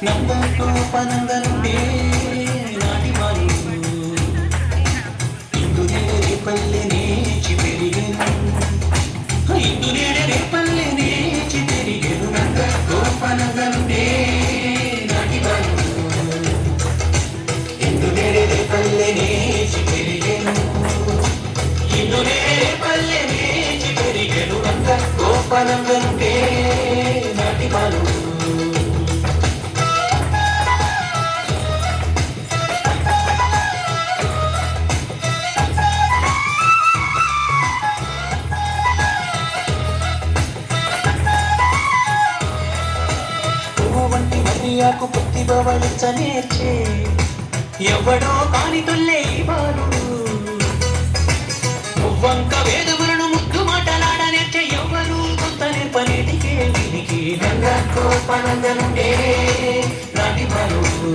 నందకోపనందనుండే నాటివాడు ఇందునేడే రేపల్లె నేచి పెరిగెను ఇందునేడే రేపల్లె నేచి పెరిగెను నందకోపనందనుండే నాటివాడు ఇందునేడే రేపల్లె నేచి పెరిగెను ఇందునేడే రేపల్లె నేచి పెరిగెను నందకోపనందనుండే నాటివాడు ఆకు ప్రతిభవళించ నేర్చే ఎవడో కాని తొల్లే బాలుడు మువ్వంక వేదములను ముద్దు మాటలాడ నేర్చే ఎవరు కొంత నేర్పనేటికే వీనికి నందకోపనందనుండే నాటి బాలుడు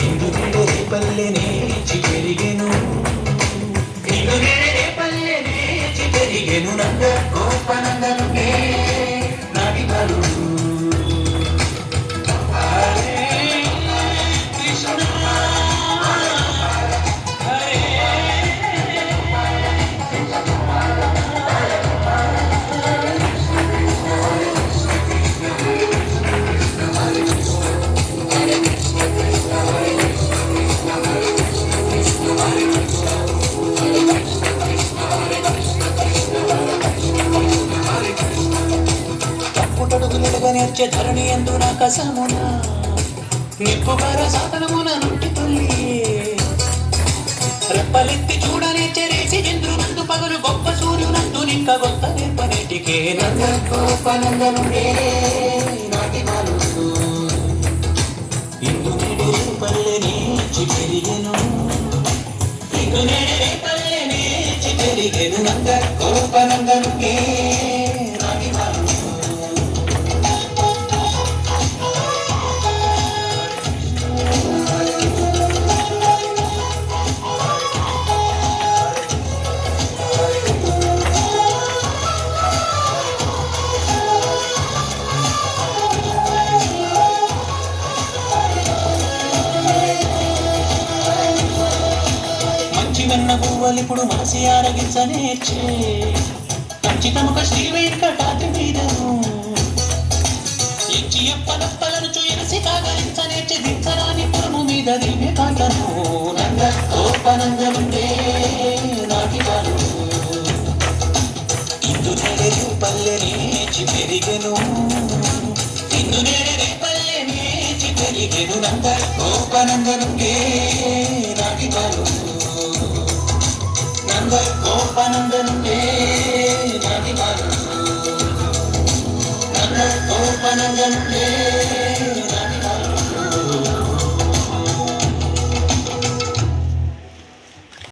ఇందునేడే రేపల్లె నేచి పెరిగెను ఇందునేడే రేపల్లె నేచి పెరిగెను నందకోపనందనుండే నాటి బాలుడు నేర్చే ధరణి ఎందు నా కసమున నిప్పుగార సాధనమున నుండి తొల్లి రెప్పలెత్తి చూడనేర్చే రేసి చంద్రునందు పగలు గొప్ప సూర్యునందు నింక గొప్ప నేర్పనేటికే నందకోపనందనుండే నాటి బాలుడు ఇందునేడే రేపల్లె నేచి పెరిగెను ఇందునేడే రేపల్లె నేచి పెరిగెను నందకోపనందనుండే నాటి బాలుడు వెన్న పువ్వలిప్పుడు మనసి ఆరగించ నేర్చే ఖచ్చితముక శ్రీ వెంకటాద్రి మీదను ఎచ్చి ఎప్పలప్పలను చూయనసి కాగలించ నేర్చి దించరాని పురము మీద దివ్య కాంతను నందకోపనందనుండే నాటి బాలుడు ఇందునేడే రేపల్లె నేచి పెరిగెను ఇందునేడే రేపల్లె నేచి పెరిగెను నందకోపనందనుండే నాటి బాలుడు నందకోపనందనుండే నాటి బాలుడు నందకోపనందనుండే